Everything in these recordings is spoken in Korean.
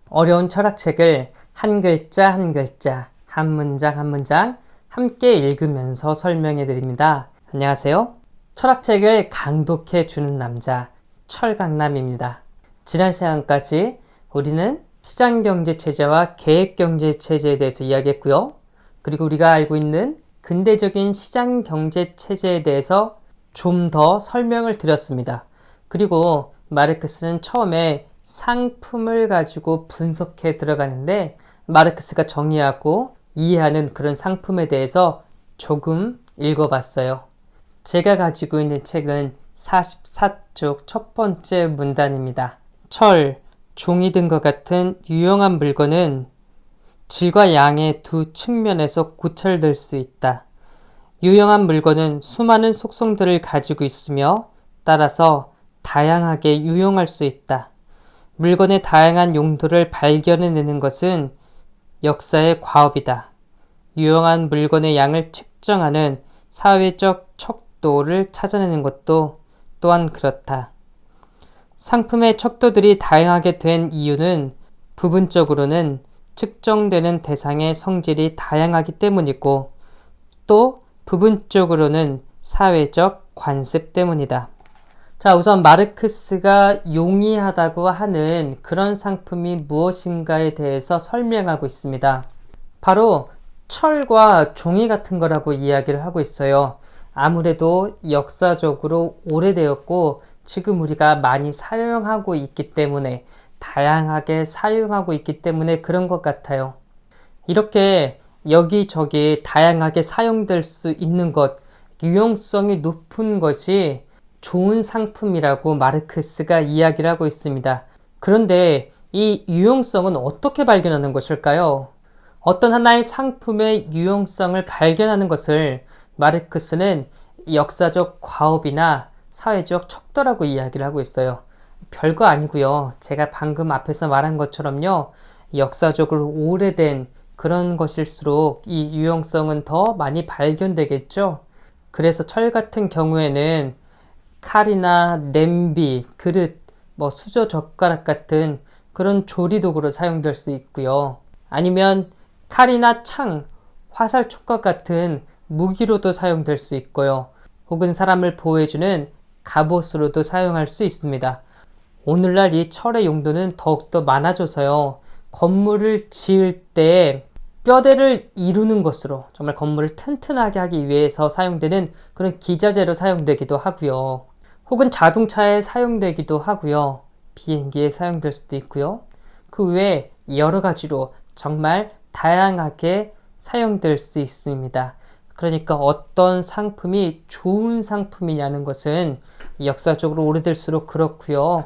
어려운 철학책을 한 글자 한 글자, 한 문장 한 문장 함께 읽으면서 설명해 드립니다. 안녕하세요. 철학책을 강독해 주는 남자, 철강남입니다. 지난 시간까지 우리는 시장경제체제와 계획경제체제에 대해서 이야기했고요. 그리고 우리가 알고 있는 근대적인 시장경제체제에 대해서 좀 더 설명을 드렸습니다. 그리고 마르크스는 처음에 상품을 가지고 분석해 들어가는데 마르크스가 정의하고 이해하는 그런 상품에 대해서 조금 읽어봤어요. 제가 가지고 있는 책은 44쪽 첫 번째 문단입니다. 철, 종이 등과 같은 유용한 물건은 질과 양의 두 측면에서 고찰될 수 있다. 유용한 물건은 수많은 속성들을 가지고 있으며 따라서 다양하게 유용할 수 있다. 물건의 다양한 용도를 발견해내는 것은 역사의 과업이다. 유용한 물건의 양을 측정하는 사회적 척도를 찾아내는 것도 또한 그렇다. 상품의 척도들이 다양하게 된 이유는 부분적으로는 측정되는 대상의 성질이 다양하기 때문이고 또 부분적으로는 사회적 관습 때문이다. 자, 우선 마르크스가 용이하다고 하는 그런 상품이 무엇인가에 대해서 설명하고 있습니다. 바로 철과 종이 같은 거라고 이야기를 하고 있어요. 아무래도 역사적으로 오래되었고 지금 우리가 많이 사용하고 있기 때문에 다양하게 사용하고 있기 때문에 그런 것 같아요. 이렇게 여기저기 다양하게 사용될 수 있는 것, 유용성이 높은 것이 좋은 상품이라고 마르크스가 이야기를 하고 있습니다. 그런데 이 유용성은 어떻게 발견하는 것일까요? 어떤 하나의 상품의 유용성을 발견하는 것을 마르크스는 역사적 과업이나 사회적 척도라고 이야기를 하고 있어요. 별거 아니고요. 제가 방금 앞에서 말한 것처럼요. 역사적으로 오래된 그런 것일수록 이 유용성은 더 많이 발견되겠죠. 그래서 철 같은 경우에는 칼이나 냄비, 그릇, 수저 젓가락 같은 그런 조리도구로 사용될 수 있고요. 아니면 칼이나 창, 화살 촉각 같은 무기로도 사용될 수 있고요. 혹은 사람을 보호해주는 갑옷으로도 사용할 수 있습니다. 오늘날 이 철의 용도는 더욱더 많아져서요. 건물을 지을 때 뼈대를 이루는 것으로 정말 건물을 튼튼하게 하기 위해서 사용되는 그런 기자재로 사용되기도 하고요. 혹은 자동차에 사용되기도 하고요. 비행기에 사용될 수도 있고요. 그 외에 여러 가지로 정말 다양하게 사용될 수 있습니다. 그러니까 어떤 상품이 좋은 상품이냐는 것은 역사적으로 오래될수록 그렇고요.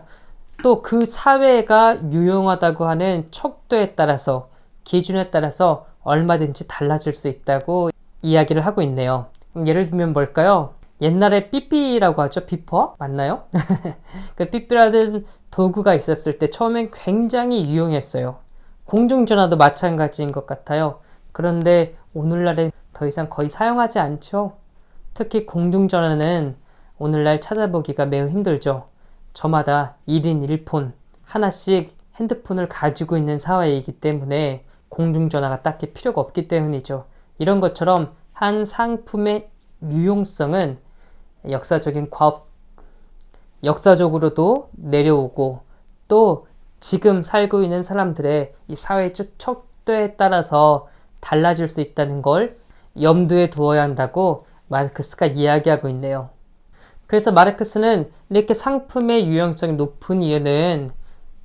또 그 사회가 유용하다고 하는 척도에 따라서, 기준에 따라서 얼마든지 달라질 수 있다고 이야기를 하고 있네요. 예를 들면 뭘까요? 옛날에 삐삐라고 하죠. 비퍼? 맞나요? 그 삐삐라는 도구가 있었을 때 처음엔 굉장히 유용했어요. 공중전화도 마찬가지인 것 같아요. 그런데 오늘날엔 더 이상 거의 사용하지 않죠. 특히 공중전화는 오늘날 찾아보기가 매우 힘들죠. 저마다 1인 1폰, 하나씩 핸드폰을 가지고 있는 사회이기 때문에 공중전화가 딱히 필요가 없기 때문이죠. 이런 것처럼 한 상품의 유용성은 역사적인 과업, 역사적으로도 내려오고 또 지금 살고 있는 사람들의 이 사회적 척도에 따라서 달라질 수 있다는 걸 염두에 두어야 한다고 마르크스가 이야기하고 있네요. 그래서 마르크스는 이렇게 상품의 유용성이 높은 이유는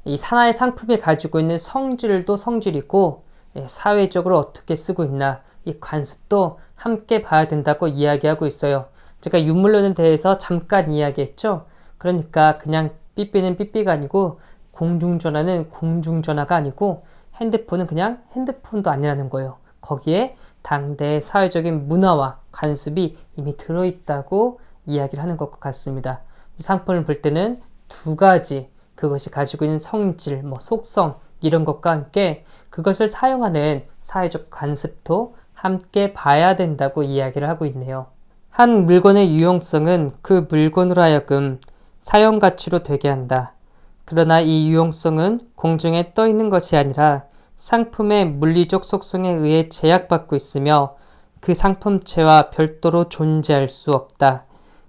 이 하나의 상품이 가지고 있는 성질도 성질이고 사회적으로 어떻게 쓰고 있나 이 관습도 함께 봐야 된다고 이야기하고 있어요. 제가 유물론에 대해서 잠깐 이야기했죠. 그러니까 그냥 삐삐는 삐삐가 아니고 공중전화는 공중전화가 아니고 핸드폰은 그냥 핸드폰도 아니라는 거예요. 거기에 당대의 사회적인 문화와 관습이 이미 들어있다고 이야기를 하는 것 같습니다. 이 상품을 볼 때는 두 가지, 그것이 가지고 있는 성질, 속성 이런 것과 함께 그것을 사용하는 사회적 관습도 함께 봐야 된다고 이야기를 하고 있네요. 한 물건의 유용성은 그 물건으로 하여금 사용 가치로 되게 한다. 그러나 이 유용성은 공중에 떠 있는 것이 아니라 상품의 물리적 속성에 의해 제약받고 있으며 그 상품체와 별도로 존재할 수 없다.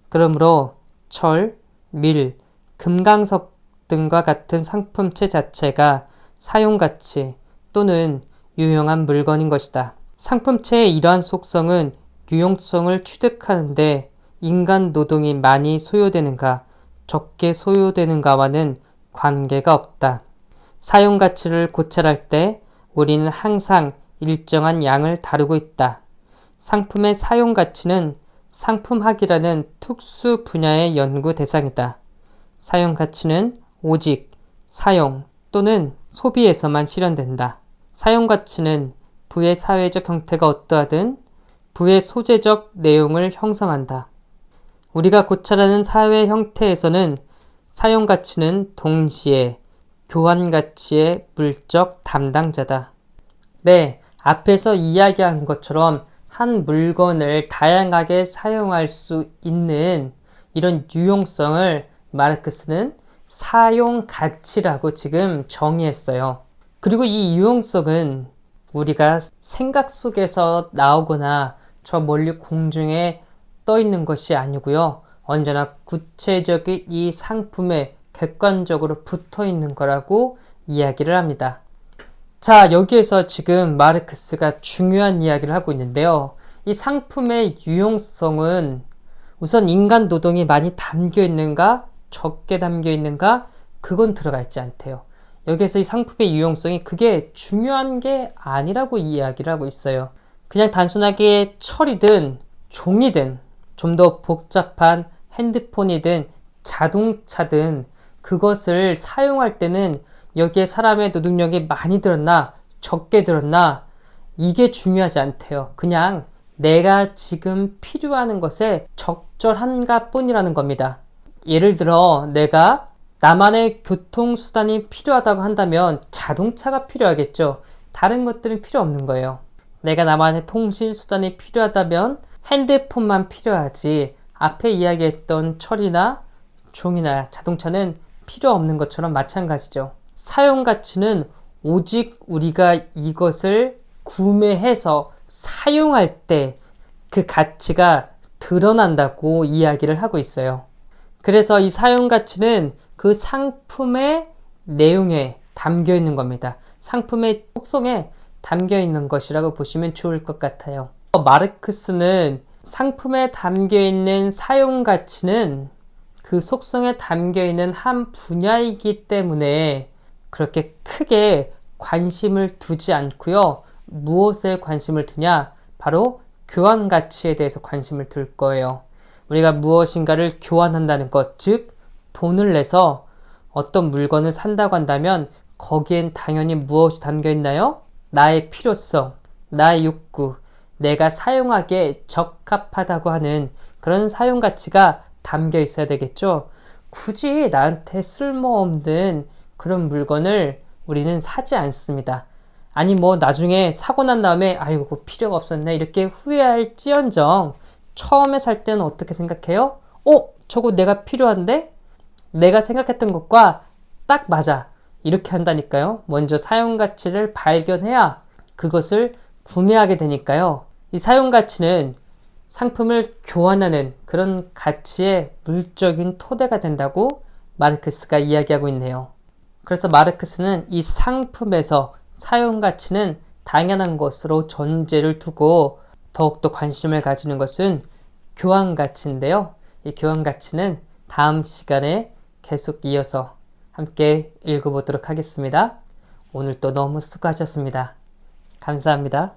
그러므로 철, 밀, 금강석 등과 같은 상품체 자체가 사용가치 또는 유용한 물건인 것이다. 상품체의 이러한 속성은 유용성을 취득하는데 인간 노동이 많이 소요되는가, 적게 소요되는가와는 관계가 없다. 사용가치를 고찰할 때 우리는 항상 일정한 양을 다루고 있다. 상품의 사용가치는 상품학이라는 특수 분야의 연구 대상이다. 사용가치는 오직 사용 또는 소비에서만 실현된다. 사용가치는 부의 사회적 형태가 어떠하든 부의 소재적 내용을 형성한다. 우리가 고찰하는 사회 형태에서는 사용가치는 동시에 교환가치의 물적 담당자다. 네, 앞에서 이야기한 것처럼 한 물건을 다양하게 사용할 수 있는 이런 유용성을 마르크스는 사용가치라고 지금 정의했어요. 그리고 이 유용성은 우리가 생각 속에서 나오거나 저 멀리 공중에 떠 있는 것이 아니고요. 언제나 구체적인 이 상품에 객관적으로 붙어 있는 거라고 이야기를 합니다. 자, 여기에서 지금 마르크스가 중요한 이야기를 하고 있는데요. 이 상품의 유용성은 우선 인간 노동이 많이 담겨 있는가, 적게 담겨 있는가, 그건 들어가 있지 않대요. 여기에서 이 상품의 유용성이 그게 중요한 게 아니라고 이야기를 하고 있어요. 그냥 단순하게 철이든 종이든 좀 더 복잡한 핸드폰이든 자동차든 그것을 사용할 때는 여기에 사람의 노동력이 많이 들었나 적게 들었나 이게 중요하지 않대요. 그냥 내가 지금 필요한 것에 적절한가 뿐이라는 겁니다. 예를 들어 내가 나만의 교통수단이 필요하다고 한다면 자동차가 필요하겠죠. 다른 것들은 필요 없는 거예요. 내가 나만의 통신수단이 필요하다면 핸드폰만 필요하지 앞에 이야기했던 철이나 종이나 자동차는 필요 없는 것처럼 마찬가지죠. 사용가치는 오직 우리가 이것을 구매해서 사용할 때 그 가치가 드러난다고 이야기를 하고 있어요. 그래서 이 사용가치는 그 상품의 내용에 담겨 있는 겁니다. 상품의 속성에 담겨 있는 것이라고 보시면 좋을 것 같아요. 마르크스는 상품에 담겨 있는 사용가치는 그 속성에 담겨 있는 한 분야이기 때문에 그렇게 크게 관심을 두지 않고요. 무엇에 관심을 두냐? 바로 교환가치에 대해서 관심을 둘 거예요. 우리가 무엇인가를 교환한다는 것, 즉 돈을 내서 어떤 물건을 산다고 한다면 거기엔 당연히 무엇이 담겨 있나요? 나의 필요성, 나의 욕구, 내가 사용하기에 적합하다고 하는 그런 사용가치가 담겨 있어야 되겠죠. 굳이 나한테 쓸모없는 그런 물건을 우리는 사지 않습니다. 아니 나중에 사고 난 다음에 아이고 필요가 없었네 이렇게 후회할지언정 처음에 살 때는 어떻게 생각해요? 저거 내가 필요한데? 내가 생각했던 것과 딱 맞아. 이렇게 한다니까요. 먼저 사용가치를 발견해야 그것을 구매하게 되니까요. 이 사용가치는 상품을 교환하는 그런 가치의 물적인 토대가 된다고 마르크스가 이야기하고 있네요. 그래서 마르크스는 이 상품에서 사용가치는 당연한 것으로 전제를 두고 더욱더 관심을 가지는 것은 교환가치인데요. 이 교환가치는 다음 시간에 계속 이어서 함께 읽어보도록 하겠습니다. 오늘 또 너무 수고하셨습니다. 감사합니다.